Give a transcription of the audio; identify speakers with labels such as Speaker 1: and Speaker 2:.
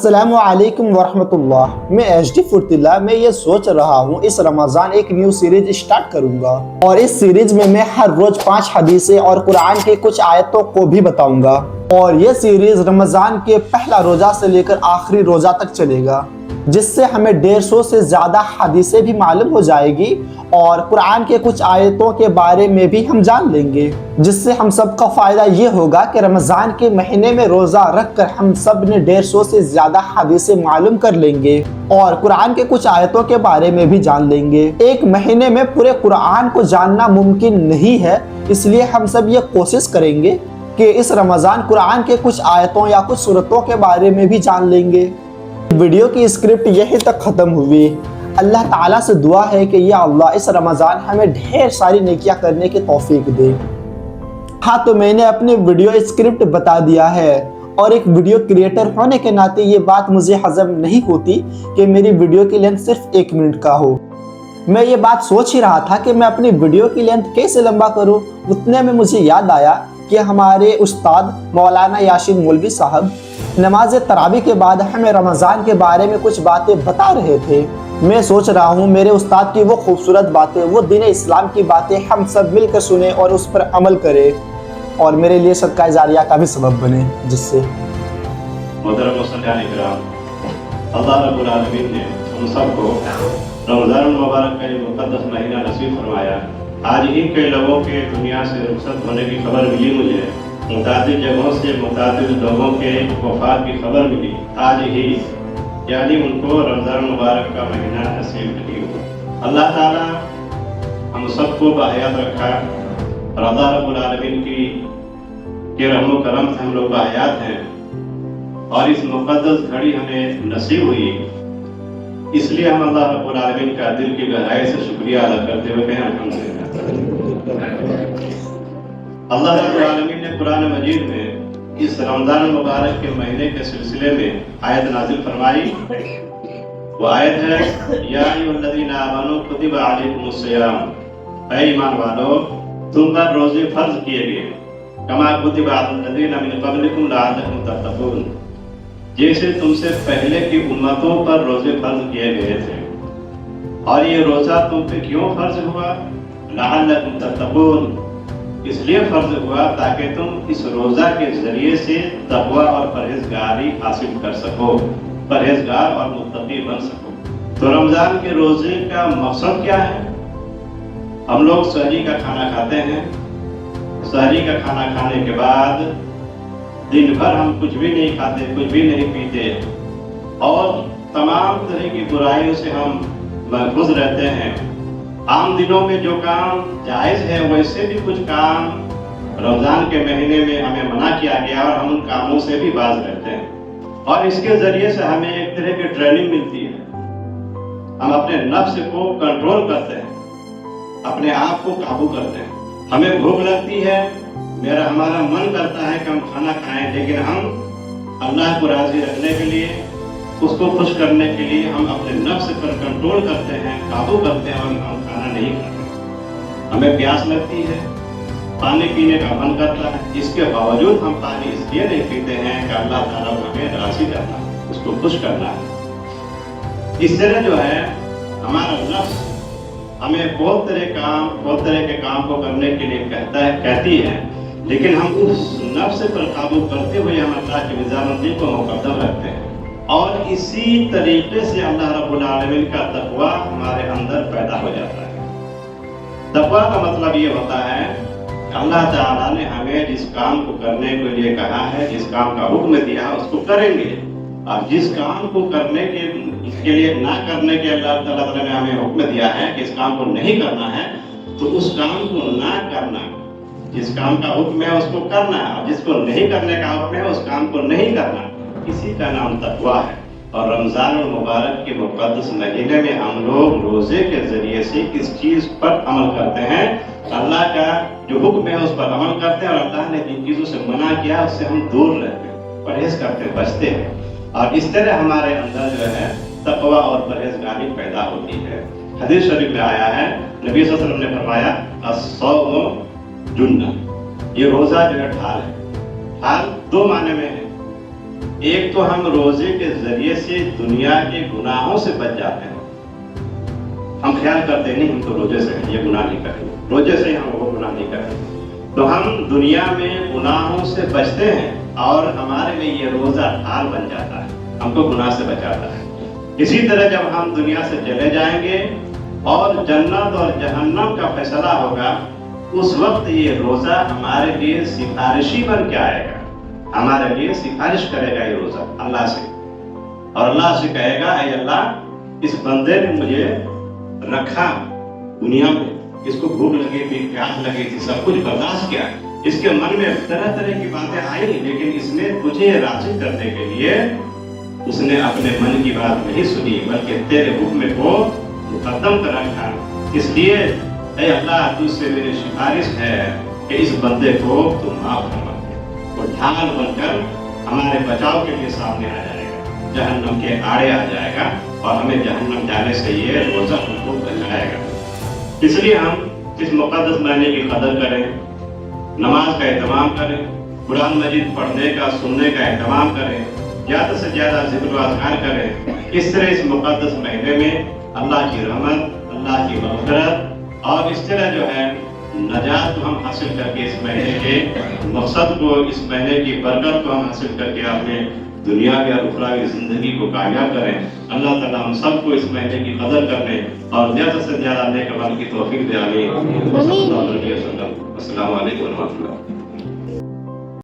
Speaker 1: السلام علیکم ورحمۃ اللہ۔ میں ایچ ڈی فرتیلا میں یہ سوچ رہا ہوں اس رمضان ایک نیو سیریز اسٹارٹ کروں گا، اور اس سیریز میں ہر روز 5 حدیثیں اور قرآن کی کچھ آیتوں کو بھی بتاؤں گا، اور یہ سیریز رمضان کے پہلا روزہ سے لے کر آخری روزہ تک چلے گا، جس سے ہمیں 150 سے زیادہ حدیثیں بھی معلوم ہو جائے گی، اور قرآن کے کچھ آیتوں کے بارے میں بھی ہم جان لیں گے، جس سے ہم سب کا فائدہ یہ ہوگا کہ رمضان کے مہینے میں روزہ رکھ کر ہم سب نے 150 سے زیادہ حدیثیں معلوم کر لیں گے، اور قرآن کے کچھ آیتوں کے بارے میں بھی جان لیں گے۔ ایک مہینے میں پورے قرآن کو جاننا ممکن نہیں ہے، اس لیے ہم سب یہ کوشش کریں گے کہ اس رمضان قرآن کے کچھ آیتوں یا کچھ سورتوں کے بارے میں بھی جان لیں گے۔ ویڈیو کی اسکرپٹ یہیں تک ختم ہوئی۔ اللہ تعالیٰ سے دعا ہے کہ یا اللہ اس رمضان ہمیں ڈھیر ساری نیکیاں کرنے کی توفیق دے۔ ہاں، تو میں نے اپنی ویڈیو اسکرپٹ بتا دیا ہے، اور ایک ویڈیو کریٹر ہونے کے ناطے یہ بات مجھے ہضم نہیں ہوتی کہ میری ویڈیو کی لینتھ صرف 1 منٹ کا ہو۔ میں یہ بات سوچ ہی رہا تھا کہ میں اپنی ویڈیو کی لینتھ کیسے لمبا کروں، اتنے میں مجھے یاد آیا کہ ہمارے استاد مولانا یاسین مولوی صاحب نماز تراویح کے بعد ہمیں رمضان کے بارے میں کچھ باتیں بتا رہے تھے۔ میں سوچ رہا ہوں میرے استاد کی وہ خوبصورت باتیں، وہ دین اسلام کی باتیں ہم سب مل کر سنیں اور اس پر عمل کریں، اور میرے لیے صدقہ جاریہ کا بھی سبب بنے، جس سے
Speaker 2: محترم مصلیان اکرام، اللہ رب العالمین نے ہم سب کو رمضان المبارک کا یہ مقدس مہینہ نصیب فرمایا۔ آج ہی کئی لوگوں کے دنیا سے رخصت ہونے کی خبر ملی مجھے، متعدد جگہوں سے متعدد لوگوں کے وفات کی خبر ملی آج ہی، یعنی ان کو رمضان المبارک کا مہینہ نصیب نہیں ہوا۔ اللہ تعالیٰ ہم سب کو بحیات رکھا، اور اللہ رب العالمین کی رحم و کرم سے ہم لوگ بحیات ہیں، اور اس مقدس گھڑی ہمیں نصیب ہوئی، اس لیے ہم اللہ رب العالمین کا دل کی گہرائی سے شکریہ ادا کرتے ہوئے کہیں الحمدللہ۔ اللہ رب العالمین نے قرآن مجید میں اس رمضان المبارک کے مہینے کے سلسلے میں آیت نازل فرمائی۔ وہ آیت ہے یا ایھا الذین آمنوا کتب علیکم الصیام، اے ایمان والو تم پر روزے فرض کیے گئے، کما کتب علی الذین من قبلکم لعلکم تتقون، جیسے تم سے پہلے کی امتوں پر روزے فرض کیے گئے تھے۔ اور یہ روزہ تم پہ کیوں فرض ہوا؟ لعلکم تتقون، اس لیے فرض ہوا تاکہ تم اس روزہ کے ذریعے سے تقوی اور پرہیزگاری حاصل کر سکو، پرہیزگار اور متقی بن سکو۔ تو رمضان کے روزے کا مقصد کیا ہے؟ ہم لوگ سحری کا کھانا کھاتے ہیں، سحری کا کھانا کھانے کے بعد دن بھر ہم کچھ بھی نہیں کھاتے، کچھ بھی نہیں پیتے، اور تمام طرح کی برائیوں سے ہم محفوظ رہتے ہیں۔ عام دنوں میں جو کام جائز ہے ویسے بھی کچھ کام رمضان کے مہینے میں ہمیں منع کیا گیا، اور ہم ان کاموں سے بھی باز رہتے ہیں، اور اس کے ذریعے سے ہمیں ایک طرح کی ٹریننگ ملتی ہے۔ ہم اپنے نفس کو کنٹرول کرتے ہیں، اپنے آپ کو قابو کرتے ہیں۔ ہمیں بھوک لگتی ہے، ہمارا من کرتا ہے کہ ہم کھانا کھائیں، لیکن ہم اللہ کو راضی رکھنے کے لیے، اس کو خوش کرنے کے لیے ہم اپنے نفس پر کنٹرول کرتے ہیں، قابو کرتے ہیں، اور ہم کھانا نہیں کھاتے۔ ہمیں پیاس لگتی ہے، پانی پینے کا من کرتا ہے، اس کے باوجود ہم پانی اس لیے نہیں پیتے ہیں کہ اللہ تعالیٰ ہمیں راضی کرنا ہے، اس کو خوش کرنا ہے۔ اس طرح جو ہے ہمارا نفس ہمیں بہت طرح کے کام کو کرنے کے لیے کہتی ہے، لیکن ہم اس نفس پر قابو کرتے ہوئے ہم اللہ کی رضامندی کو مقدم رکھتے ہیں، اور اسی طریقے سے اللہ رب العالمین کا تقوی ہمارے اندر پیدا ہو جاتا ہے۔ تقوی کا مطلب یہ ہوتا ہے کہ اللہ تعالیٰ نے ہمیں جس کام کو کرنے کے لیے کہا ہے، جس کام کا حکم دیا ہے، اس کو کریں گے، اور جس کام کو کرنے کے لیے نہ کرنے کے اللہ تعالیٰ نے ہمیں حکم دیا ہے کہ اس کام کو نہیں کرنا ہے، تو اس کام کو نہ کرنا، جس کام کا حکم ہے اس کو کرنا ہے، اور جس کو نہیں کرنے کا حکم ہے اس کام کو نہیں کرنا، اسی کا نام تقوی ہے۔ اور رمضان المبارک کے مقدس مہینے میں ہم لوگ روزے کے ذریعے سے اس چیز پر عمل کرتے ہیں، اللہ کا جو حکم ہے اس پر عمل کرتے ہیں، اور اللہ نے جن چیزوں سے منع کیا اس سے ہم دور رہتے ہیں، پرہیز کرتے ہیں، بچتے ہیں، اور اس طرح ہمارے اندر جو ہے تقوی اور پرہیزگاری پیدا ہوتی ہے۔ حدیث شریف میں آیا ہے، نبی صلی اللہ علیہ وسلم نے فرمایا الصوم جنہ، یہ روزہ جو ہے ڈھال ہے۔ ڈھال 2 معنی میں ہے، ایک تو ہم روزے کے ذریعے سے دنیا کے گناہوں سے بچ جاتے ہیں. ہم خیال کرتے نہیں ہم تو روزے سے یہ گناہ نہیں کریں گے, روزے سے ہم وہ گناہ نہیں کریں گے. تو ہم دنیا میں گناہوں سے بچتے ہیں اور ہمارے لیے یہ روزہ ڈھال بن جاتا ہے, ہم کو گناہ سے بچاتا ہے. اسی طرح جب ہم دنیا سے چلے جائیں گے اور جنت اور جہنم کا فیصلہ ہوگا, اس وقت یہ روزہ ہمارے لیے سفارشی بن کے آئے گا, ہمارے لیے سفارش کرے گا یہ روزہ اللہ سے, اور اللہ سے کہے گا اے اللہ اس بندے نے مجھے رکھا دنیا میں, اس کو بھوک لگی تھی, پیاس لگی تھی, سب کچھ برداشت کیا, اس کے من میں طرح طرح کی باتیں آئی, لیکن اس نے تجھے راضی کرنے کے لیے اس نے اپنے من کی بات نہیں سنی بلکہ تیرے حکم کو مقدم کر رکھا. اس لیے اے اللہ تجھ سے میری سفارش ہے کہ اس بندے کو تم معاف فرما. وہ ڈھال بن کر ہمارے بچاؤ کے لیے سامنے آ جائے گا, جہنم کے آڑے آ جائے گا اور ہمیں جہنم جانے سے یہ روزہ ہم کو بچائے گا. اس لیے ہم اس مقدس مہینے کی قدر کریں, نماز کا اہتمام کریں, قرآن مجید پڑھنے کا سننے کا اہتمام کریں, زیادہ سے زیادہ ذکر و اذکار کریں. اس طرح اس مقدس مہینے میں اللہ کی رحمت, اللہ کی مغفرت اور اس طرح جو ہے نجات کو ہم حاصل کر کے اس مہینے کے مقصد کو, اس مہینے کی برکت کو ہم حاصل کر کے اپنے دنیاوی اور اخروی زندگی کو کامیاب کریں. اللہ تعالیٰ ہم سب کو اس مہینے کی قدر کرنے اور زیادہ سے زیادہ نیک عمل کی توفیق دے. آمین. السلام علیکم ورحمۃ اللہ.